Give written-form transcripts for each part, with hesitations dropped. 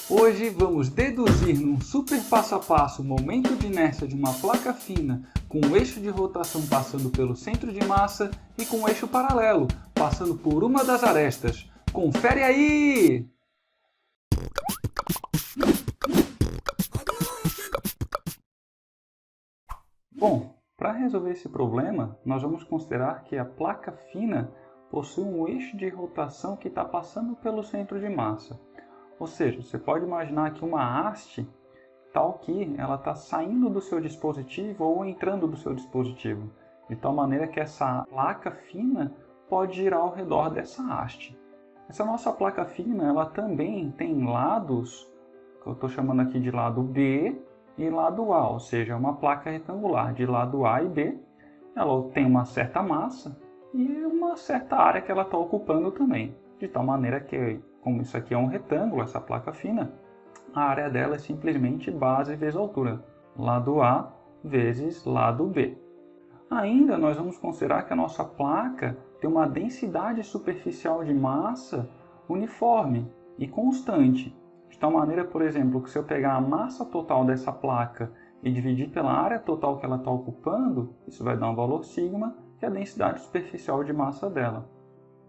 Hoje vamos deduzir num super passo a passo o momento de inércia de uma placa fina com o eixo de rotação passando pelo centro de massa e com o eixo paralelo, passando por uma das arestas. Confere aí! Bom, para resolver esse problema, nós vamos considerar que a placa fina possui um eixo de rotação que está passando pelo centro de massa. Ou seja, você pode imaginar que uma haste tal que ela está saindo do seu dispositivo ou entrando do seu dispositivo, de tal maneira que essa placa fina pode girar ao redor dessa haste. Essa nossa placa fina ela também tem lados, que eu estou chamando aqui de lado B e lado A, ou seja, uma placa retangular de lado A e B. Ela tem uma certa massa e uma certa área que ela está ocupando também, de tal maneira que, como isso aqui é um retângulo, essa placa fina, a área dela é simplesmente base vezes altura, lado A vezes lado B. Ainda nós vamos considerar que a nossa placa tem uma densidade superficial de massa uniforme e constante, de tal maneira, por exemplo, que se eu pegar a massa total dessa placa e dividir pela área total que ela está ocupando, isso vai dar um valor sigma, que é a densidade superficial de massa dela.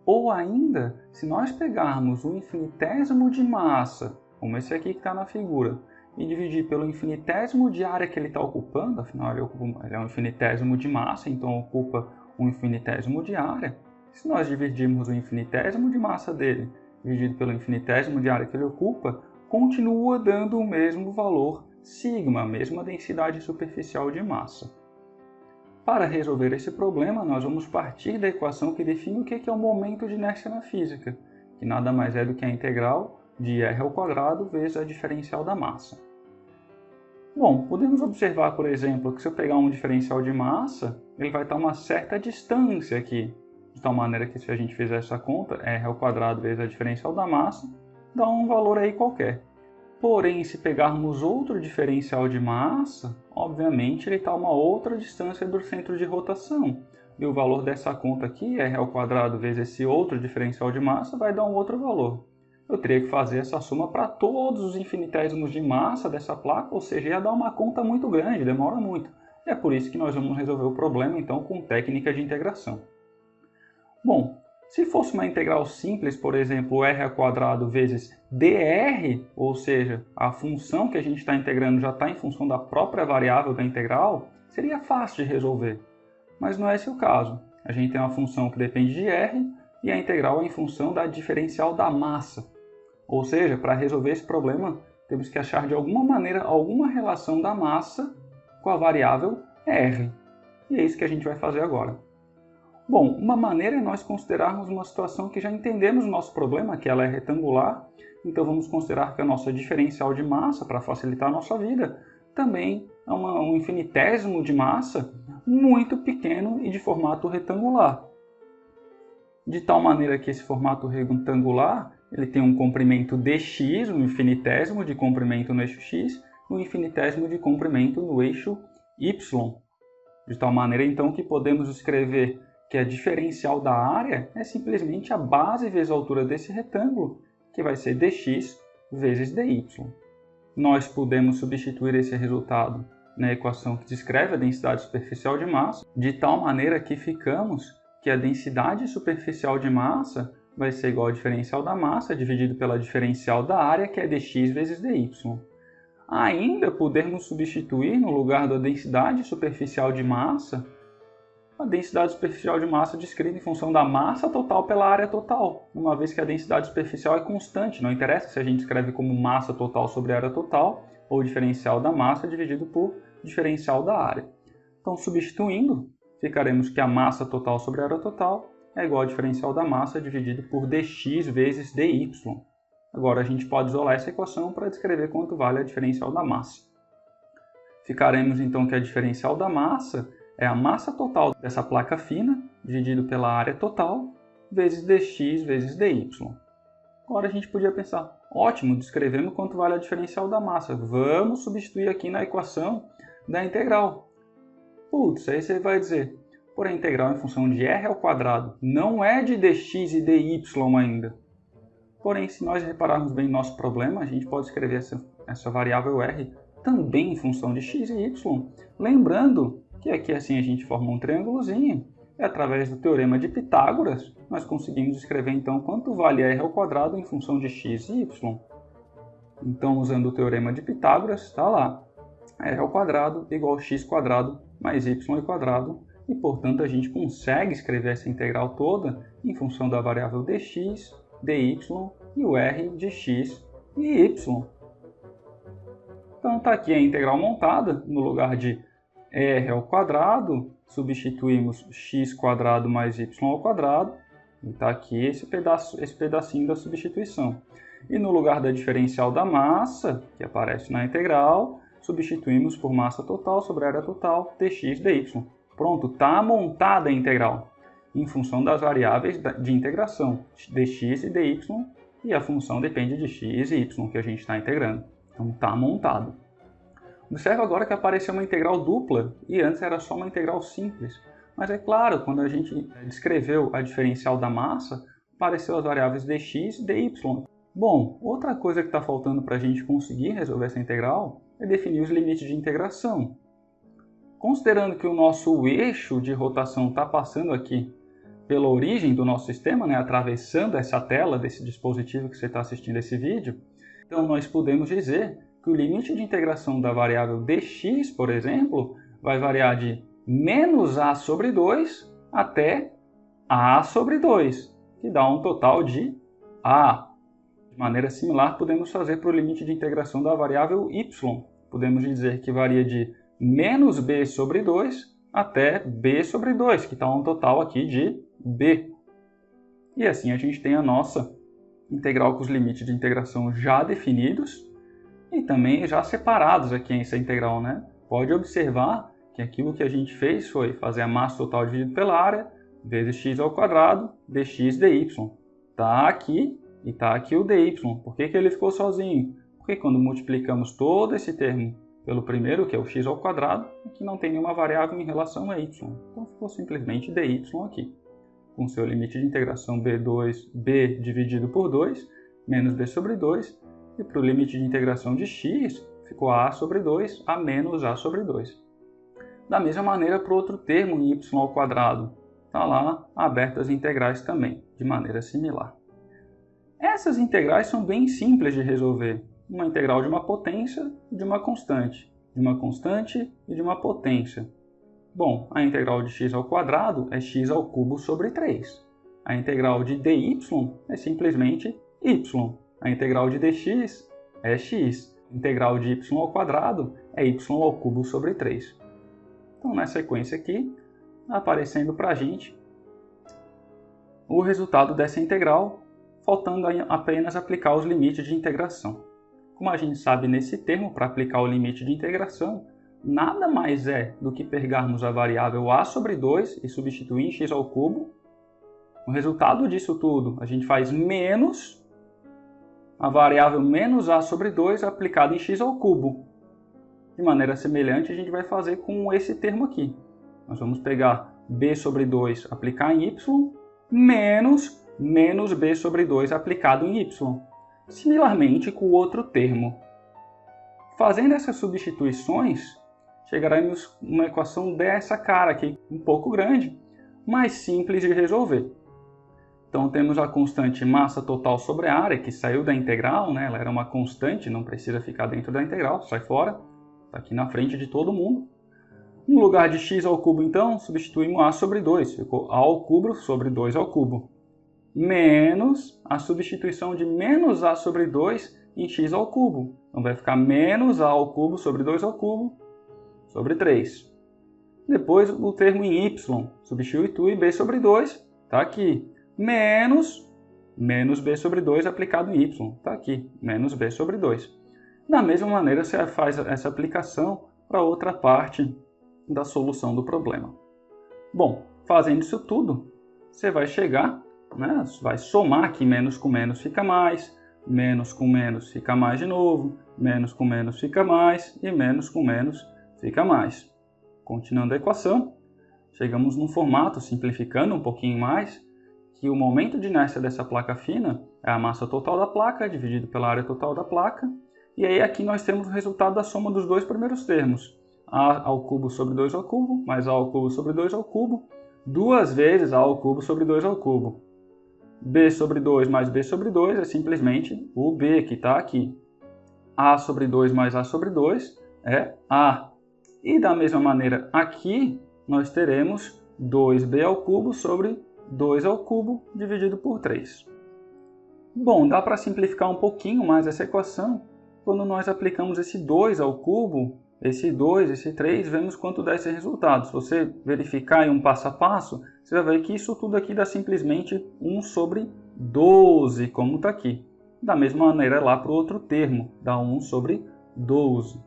Ou ainda, se nós pegarmos um infinitésimo de massa, como esse aqui que está na figura, e dividir pelo infinitésimo de área que ele está ocupando, afinal ele é um infinitésimo de massa, então ocupa um infinitésimo de área. Se nós dividirmos o infinitésimo de massa dele dividido pelo infinitésimo de área que ele ocupa, continua dando o mesmo valor sigma, a mesma densidade superficial de massa. Para resolver esse problema, nós vamos partir da equação que define o que é o momento de inércia na física, que nada mais é do que a integral de r² vezes a diferencial da massa. Bom, podemos observar, por exemplo, que se eu pegar um diferencial de massa, ele vai estar a uma certa distância aqui, de tal maneira que se a gente fizer essa conta, r² vezes a diferencial da massa, dá um valor aí qualquer. Porém, se pegarmos outro diferencial de massa, obviamente ele está a uma outra distância do centro de rotação. E o valor dessa conta aqui, r² vezes esse outro diferencial de massa, vai dar um outro valor. Eu teria que fazer essa soma para todos os infinitésimos de massa dessa placa, ou seja, ia dar uma conta muito grande, demora muito. E é por isso que nós vamos resolver o problema então com técnica de integração. Bom, se fosse uma integral simples, por exemplo, r² vezes dr, ou seja, a função que a gente está integrando já está em função da própria variável da integral, seria fácil de resolver. Mas não é esse o caso. A gente tem uma função que depende de r e a integral é em função da diferencial da massa. Ou seja, para resolver esse problema, temos que achar de alguma maneira alguma relação da massa com a variável r. E é isso que a gente vai fazer agora. Bom, uma maneira é nós considerarmos uma situação que já entendemos o nosso problema, que ela é retangular, então vamos considerar que a nossa diferencial de massa, para facilitar a nossa vida, também é um infinitésimo de massa muito pequeno e de formato retangular. De tal maneira que esse formato retangular ele tem um comprimento dx, um infinitésimo de comprimento no eixo x, e um infinitésimo de comprimento no eixo y. De tal maneira então que podemos escrever que a diferencial da área é simplesmente a base vezes a altura desse retângulo, que vai ser dx vezes dy. Nós podemos substituir esse resultado na equação que descreve a densidade superficial de massa, de tal maneira que ficamos que a densidade superficial de massa vai ser igual ao diferencial da massa dividido pela diferencial da área, que é dx vezes dy. Ainda podemos substituir no lugar da densidade superficial de massa, a densidade superficial de massa descrita em função da massa total pela área total, uma vez que a densidade superficial é constante, não interessa se a gente escreve como massa total sobre área total ou diferencial da massa dividido por diferencial da área. Então, substituindo, ficaremos que a massa total sobre a área total é igual ao diferencial da massa dividido por dx vezes dy. Agora a gente pode isolar essa equação para descrever quanto vale a diferencial da massa. Ficaremos então que a diferencial da massa é a massa total dessa placa fina, dividido pela área total, vezes dx vezes dy. Agora a gente podia pensar, ótimo, descrevemos quanto vale a diferencial da massa. Vamos substituir aqui na equação da integral. Putz, aí você vai dizer, por a integral em função de r², não é de dx e dy ainda. Porém, se nós repararmos bem no nosso problema, a gente pode escrever essa variável r também em função de x e y. Lembrando que aqui assim a gente forma um triângulozinho, e através do teorema de Pitágoras, nós conseguimos escrever então quanto vale r ao quadrado em função de x e y. Então, usando o teorema de Pitágoras, está lá, r ao quadrado igual a x quadrado mais y ao quadrado, e portanto a gente consegue escrever essa integral toda em função da variável dx, dy e o r de x e y. Então está aqui a integral montada. No lugar de r ao quadrado, substituímos x quadrado mais y ao quadrado. E está aqui esse pedacinho da substituição. E no lugar da diferencial da massa, que aparece na integral, substituímos por massa total sobre área total, dx dy. Pronto, está montada a integral em função das variáveis de integração, dx e dy, e a função depende de x e y que a gente está integrando. Então está montado. Observe agora que apareceu uma integral dupla e antes era só uma integral simples. Mas é claro, quando a gente descreveu a diferencial da massa, apareceu as variáveis dx e dy. Bom, outra coisa que está faltando para a gente conseguir resolver essa integral é definir os limites de integração. Considerando que o nosso eixo de rotação está passando aqui pela origem do nosso sistema, atravessando essa tela desse dispositivo que você está assistindo esse vídeo, então nós podemos dizer que o limite de integração da variável dx, por exemplo, vai variar de menos a sobre 2 até a sobre 2, que dá um total de a. De maneira similar, podemos fazer para o limite de integração da variável y. Podemos dizer que varia de menos b sobre 2 até b sobre 2, que dá um total aqui de b. E assim a gente tem a nossa integral com os limites de integração já definidos e também já separados aqui nessa integral, Pode observar que aquilo que a gente fez foi fazer a massa total dividido pela área, vezes x ao quadrado, dx dy. Está aqui e está aqui o dy. Por que ele ficou sozinho? Porque quando multiplicamos todo esse termo pelo primeiro, que é o x ao quadrado, aqui não tem nenhuma variável em relação a y. Então ficou simplesmente dy aqui, com seu limite de integração b dividido por 2, menos b sobre 2, e para o limite de integração de x, ficou a sobre 2, a menos a sobre 2. Da mesma maneira, para o outro termo em y ao quadrado, está lá abertas as integrais também, de maneira similar. Essas integrais são bem simples de resolver. Uma integral de uma potência e de uma constante e de uma potência. Bom, a integral de x ao quadrado é x ao cubo sobre 3. A integral de dy é simplesmente y. A integral de dx é x. A integral de y ao quadrado é y ao cubo sobre 3. Então, na sequência aqui, aparecendo para a gente o resultado dessa integral, faltando apenas aplicar os limites de integração. Como a gente sabe nesse termo, para aplicar o limite de integração, nada mais é do que pegarmos a variável a sobre 2 e substituir em x ao cubo. O resultado disso tudo, a gente faz menos a variável menos a sobre 2 aplicada em x ao cubo. De maneira semelhante, a gente vai fazer com esse termo aqui. Nós vamos pegar b sobre 2 aplicar em y, menos b sobre 2 aplicado em y. Similarmente com o outro termo. Fazendo essas substituições, chegaremos a uma equação dessa cara aqui, um pouco grande, mas simples de resolver. Então temos a constante massa total sobre a área, que saiu da integral, ela era uma constante, não precisa ficar dentro da integral, sai fora, está aqui na frente de todo mundo. No lugar de x ao cubo, então, substituímos a sobre 2, ficou a ao cubo sobre 2 ao cubo. Menos a substituição de menos a sobre 2 em x ao cubo. Então vai ficar menos a ao cubo sobre 2 ao cubo sobre 3. Depois o termo em y, substitui b sobre 2, está aqui. Menos b sobre 2 aplicado em y, está aqui. Menos b sobre 2. Da mesma maneira você faz essa aplicação para outra parte da solução do problema. Bom, fazendo isso tudo, você vai chegar, vai somar aqui, menos com menos fica mais, menos com menos fica mais de novo, menos com menos fica mais e menos com menos fica mais. Continuando a equação, chegamos num formato, simplificando um pouquinho mais, que o momento de inércia dessa placa fina é a massa total da placa dividido pela área total da placa. E aí aqui nós temos o resultado da soma dos dois primeiros termos. A ao cubo sobre 2 ao cubo, mais A ao cubo sobre 2 ao cubo, duas vezes A ao cubo sobre 2 ao cubo. B sobre 2 mais B sobre 2 é simplesmente o B que está aqui. A sobre 2 mais A sobre 2 é A. E da mesma maneira aqui nós teremos 2B ao cubo sobre 2 ao cubo dividido por 3. Bom, dá para simplificar um pouquinho mais essa equação quando nós aplicamos esse 2 ao cubo, esse 2, esse 3, vemos quanto dá esse resultado. Se você verificar em um passo a passo, você vai ver que isso tudo aqui dá simplesmente 1 sobre 12, como está aqui. Da mesma maneira lá para o outro termo, dá 1 sobre 12.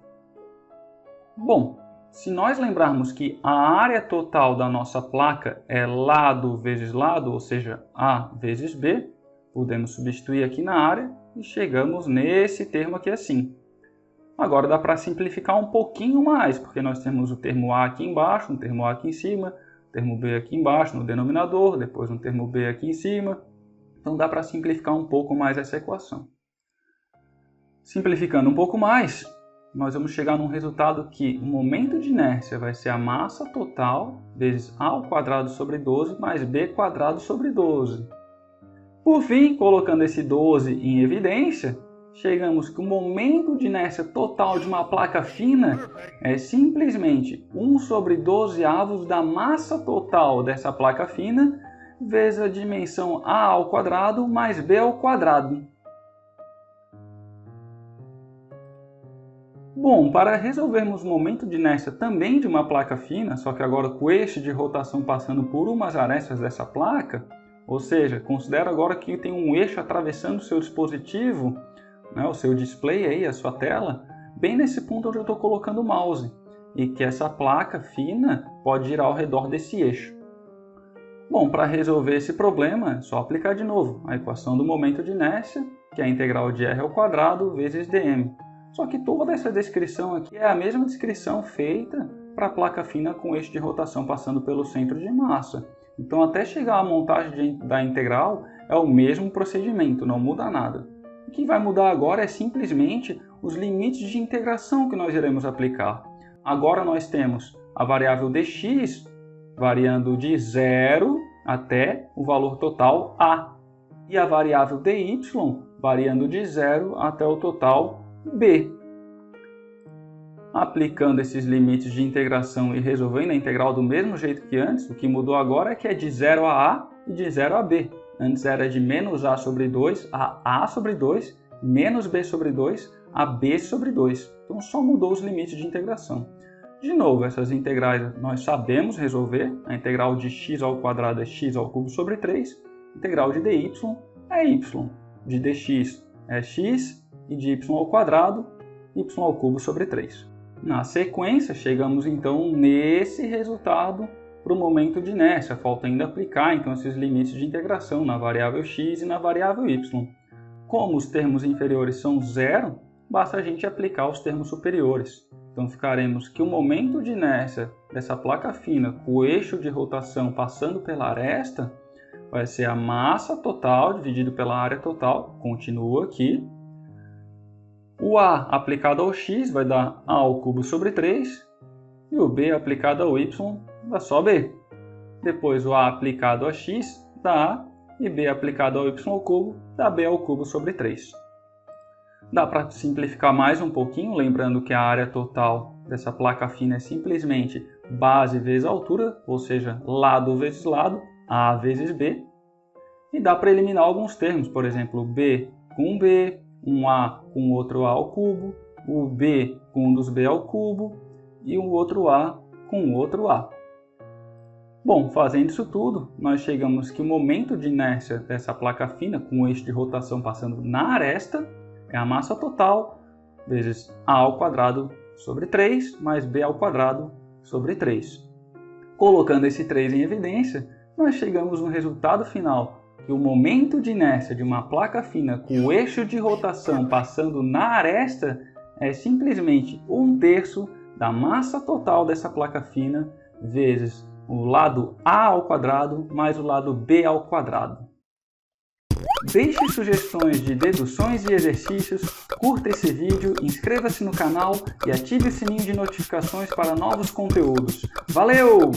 Bom, se nós lembrarmos que a área total da nossa placa é lado vezes lado, ou seja, A vezes B, podemos substituir aqui na área e chegamos nesse termo aqui assim. Agora dá para simplificar um pouquinho mais, porque nós temos o termo A aqui embaixo, um termo A aqui em cima, o termo B aqui embaixo no denominador, depois um termo B aqui em cima. Então dá para simplificar um pouco mais essa equação. Simplificando um pouco mais, nós vamos chegar num resultado que o momento de inércia vai ser a massa total vezes A ao quadrado sobre 12 mais B quadrado sobre 12. Por fim, colocando esse 12 em evidência, chegamos que o momento de inércia total de uma placa fina é simplesmente 1 sobre 12avos da massa total dessa placa fina vezes a dimensão A ao quadrado mais B ao quadrado. Bom, para resolvermos o momento de inércia também de uma placa fina, só que agora com o eixo de rotação passando por umas arestas dessa placa, ou seja, considera agora que tem um eixo atravessando o seu dispositivo, né, o seu display aí, a sua tela, bem nesse ponto onde eu estou colocando o mouse, e que essa placa fina pode girar ao redor desse eixo. Bom, para resolver esse problema, é só aplicar de novo a equação do momento de inércia, que é a integral de r ao quadrado vezes dm. Só que toda essa descrição aqui é a mesma descrição feita para a placa fina com eixo de rotação passando pelo centro de massa. Então, até chegar à montagem da integral, é o mesmo procedimento, não muda nada. O que vai mudar agora é simplesmente os limites de integração que nós iremos aplicar. Agora nós temos a variável dx variando de 0 até o valor total a, e a variável dy variando de 0 até o total b. Aplicando esses limites de integração e resolvendo a integral do mesmo jeito que antes, o que mudou agora é que é de 0 a a e de 0 a b. Antes era de menos a sobre 2 a sobre 2, menos b sobre 2 a b sobre 2. Então só mudou os limites de integração. De novo, essas integrais nós sabemos resolver. A integral de x ao quadrado é x ao cubo sobre 3. A integral de dy é y. De dx é x e de y ao quadrado, y ao cubo sobre 3. Na sequência, chegamos então nesse resultado para o momento de inércia. Falta ainda aplicar então esses limites de integração na variável x e na variável y. Como os termos inferiores são zero, basta a gente aplicar os termos superiores. Então ficaremos que o momento de inércia dessa placa fina com o eixo de rotação passando pela aresta vai ser a massa total dividido pela área total, continua aqui. O A aplicado ao x vai dar A ao cubo sobre 3 e o B aplicado ao y dá só B. Depois o A aplicado a x dá A e B aplicado ao y ao cubo dá B ao cubo sobre 3. Dá para simplificar mais um pouquinho, lembrando que a área total dessa placa fina é simplesmente base vezes altura, ou seja, lado vezes lado, A vezes B. E dá para eliminar alguns termos, por exemplo, B com B, um A com outro A ao cubo, o B com um dos B ao cubo e o outro A com outro A. Bom, fazendo isso tudo, nós chegamos que o momento de inércia dessa placa fina com o eixo de rotação passando na aresta é a massa total vezes A ao quadrado sobre 3 mais B ao quadrado sobre 3. Colocando esse 3 em evidência, nós chegamos no resultado final que o momento de inércia de uma placa fina com o eixo de rotação passando na aresta é simplesmente 1/3 da massa total dessa placa fina vezes o lado A ao quadrado mais o lado B ao quadrado. Deixe sugestões de deduções e exercícios, curta esse vídeo, inscreva-se no canal e ative o sininho de notificações para novos conteúdos. Valeu!